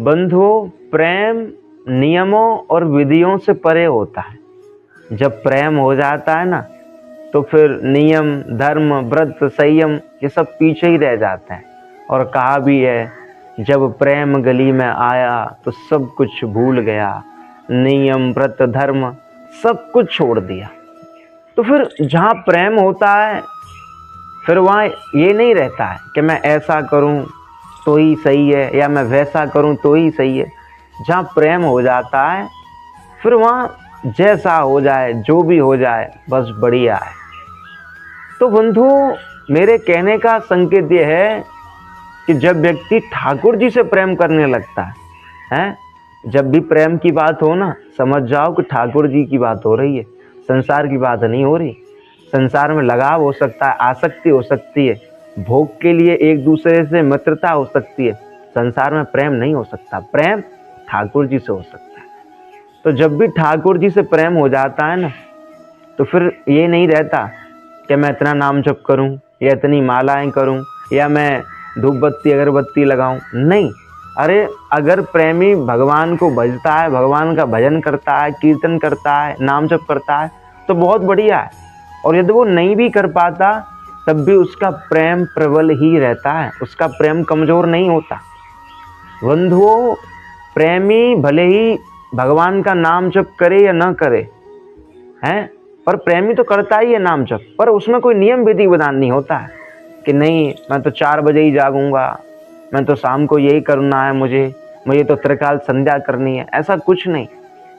बंधुओं, प्रेम नियमों और विधियों से परे होता है। जब प्रेम हो जाता है ना, तो फिर नियम, धर्म, व्रत, संयम ये सब पीछे ही रह जाते हैं। और कहा भी है, जब प्रेम गली में आया तो सब कुछ भूल गया, नियम, व्रत, धर्म सब कुछ छोड़ दिया। तो फिर जहाँ प्रेम होता है, फिर वहाँ ये नहीं रहता है कि मैं ऐसा करूँ तो ही सही है या मैं वैसा करूँ तो ही सही है। जहाँ प्रेम हो जाता है, फिर वहाँ जैसा हो जाए, जो भी हो जाए, बस बढ़िया है। तो बंधु, मेरे कहने का संकेत ये है कि जब व्यक्ति ठाकुर जी से प्रेम करने लगता है, जब भी प्रेम की बात हो ना, समझ जाओ कि ठाकुर जी की बात हो रही है, संसार की बात नहीं हो रही। संसार में लगाव हो सकता है, आसक्ति हो सकती है, भोग के लिए एक दूसरे से मित्रता हो सकती है, संसार में प्रेम नहीं हो सकता। प्रेम ठाकुर जी से हो सकता है। तो जब भी ठाकुर जी से प्रेम हो जाता है ना, तो फिर ये नहीं रहता कि मैं इतना नाम जप करूं या इतनी मालाएं करूं या मैं धूप बत्ती अगरबत्ती लगाऊं। नहीं, अरे अगर प्रेमी भगवान को भजता है, भगवान का भजन करता है, कीर्तन करता है, नाम जप करता है, तो बहुत बढ़िया है। और यदि वो नहीं भी कर पाता, तब भी उसका प्रेम प्रबल ही रहता है, उसका प्रेम कमजोर नहीं होता। बंधुओं, प्रेमी भले ही भगवान का नाम जप करे या न करे, हैं, पर प्रेमी तो करता ही है नाम जप, पर उसमें कोई नियम विधि विधान नहीं होता है कि नहीं मैं तो 4 बजे ही जागूंगा, मैं तो शाम को यही करना है, मुझे तो त्रिकाल संध्या करनी है। ऐसा कुछ नहीं।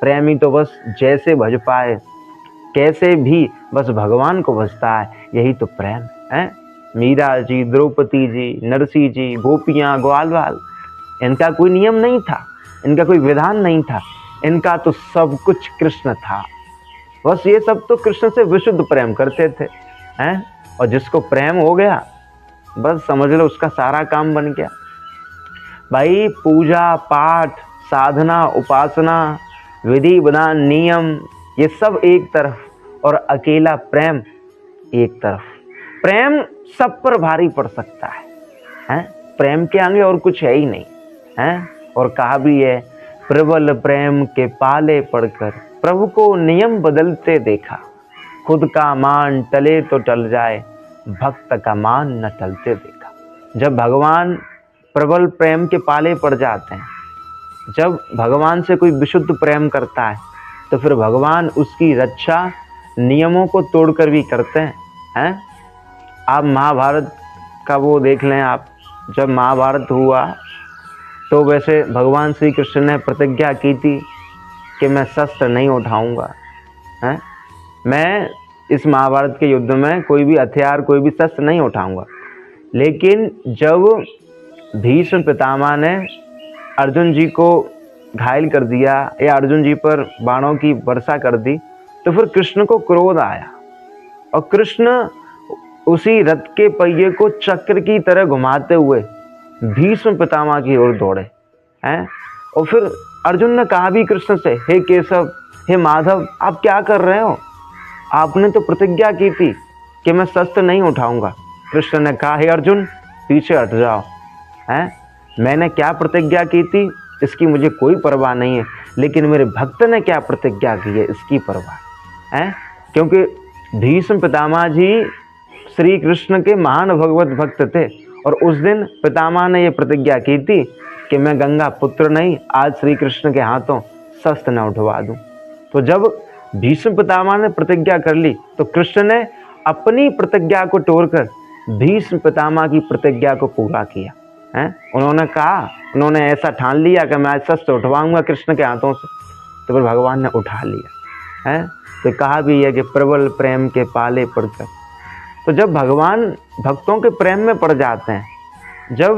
प्रेमी तो बस जैसे भज पाए, कैसे भी बस भगवान को भजता है, यही तो प्रेम है। मीरा जी, द्रौपदी जी, नरसी जी, गोपियाँ, ग्वालवाल, इनका कोई नियम नहीं था, इनका कोई विधान नहीं था, इनका तो सब कुछ कृष्ण था। बस ये सब तो कृष्ण से विशुद्ध प्रेम करते थे, हैं। और जिसको प्रेम हो गया, बस समझ लो उसका सारा काम बन गया। भाई, पूजा पाठ, साधना, उपासना, विधि विधान, नियम, ये सब एक तरफ, और अकेला प्रेम एक तरफ। प्रेम सब पर भारी पड़ सकता है, हैं? प्रेम के आगे और कुछ है ही नहीं, हैं? और कहा भी है, प्रबल प्रेम के पाले पड़कर प्रभु को नियम बदलते देखा, खुद का मान टले तो टल जाए, भक्त का मान न टलते देखा। जब भगवान प्रबल प्रेम के पाले पड़ जाते हैं, जब भगवान से कोई विशुद्ध प्रेम करता है, तो फिर भगवान उसकी रक्षा नियमों को तोड़कर भी करते हैं। आप महाभारत का वो देख लें, आप जब महाभारत हुआ तो वैसे भगवान श्री कृष्ण ने प्रतिज्ञा की थी कि मैं शस्त्र नहीं उठाऊंगा, हैं, मैं इस महाभारत के युद्ध में कोई भी हथियार, कोई भी शस्त्र नहीं उठाऊंगा। लेकिन जब भीष्म पितामह ने अर्जुन जी को घायल कर दिया या अर्जुन जी पर बाणों की वर्षा कर दी, तो फिर कृष्ण को क्रोध आया और कृष्ण उसी रथ के पहिए को चक्र की तरह घुमाते हुए भीष्म पितामह की ओर दौड़े, हैं। और फिर अर्जुन ने कहा भी कृष्ण से, हे केशव, हे माधव, आप क्या कर रहे हो? आपने तो प्रतिज्ञा की थी कि मैं शस्त्र नहीं उठाऊंगा। कृष्ण ने कहा, हे अर्जुन, पीछे हट जाओ, हैं। मैंने क्या प्रतिज्ञा की थी इसकी मुझे कोई परवाह नहीं है, लेकिन मेरे भक्त ने क्या प्रतिज्ञा की है इसकी परवाह है। क्योंकि भीष्म पितामह जी श्री कृष्ण के महान भगवत भक्त थे, और उस दिन पितामह ने यह प्रतिज्ञा की थी कि मैं गंगा पुत्र नहीं, आज श्री कृष्ण के हाथों शस्त्र न उठवा दूं। तो जब भीष्म पितामह ने प्रतिज्ञा कर ली, तो कृष्ण ने अपनी प्रतिज्ञा को तोड़कर भीष्म पितामह की प्रतिज्ञा को पूरा किया, हैं। उन्होंने ऐसा ठान लिया कि मैं आज शस्त्र उठवाऊंगा कृष्ण के हाथों से, तो फिर भगवान ने उठा लिया, हैं। तो कहा भी है कि प्रबल प्रेम के पाले पड़कर। तो जब भगवान भक्तों के प्रेम में पड़ जाते हैं, जब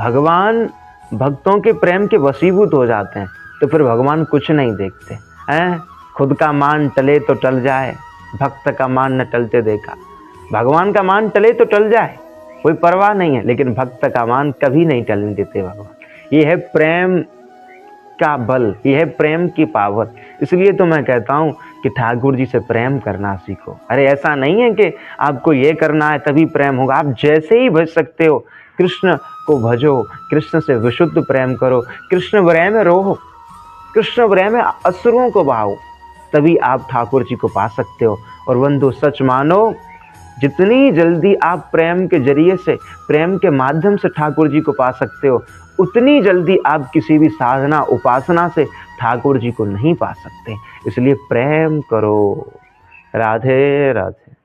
भगवान भक्तों के प्रेम के वशीभूत हो जाते हैं, तो फिर भगवान कुछ नहीं देखते, हैं। खुद का मान टले तो टल जाए, भक्त का मान न टलते देखा। भगवान का मान टले तो टल जाए, कोई परवाह नहीं है, लेकिन भक्त का मान कभी नहीं टलने देते भगवान। ये है प्रेम का बल, ये है प्रेम की पावर। इसलिए तो मैं कहता हूँ कि ठाकुर जी से प्रेम करना सीखो। अरे ऐसा नहीं है कि आपको ये करना है तभी प्रेम होगा, आप जैसे ही भज सकते हो, कृष्ण को भजो, कृष्ण से विशुद्ध प्रेम करो, कृष्ण वलय में रहो, कृष्ण वलय में असुरों को बहाओ, तभी आप ठाकुर जी को पा सकते हो। और बंधु सच मानो, जितनी जल्दी आप प्रेम के जरिए से, प्रेम के माध्यम से ठाकुर जी को पा सकते हो, उतनी जल्दी आप किसी भी साधना उपासना से ठाकुर जी को नहीं पा सकते। इसलिए प्रेम करो। राधे राधे।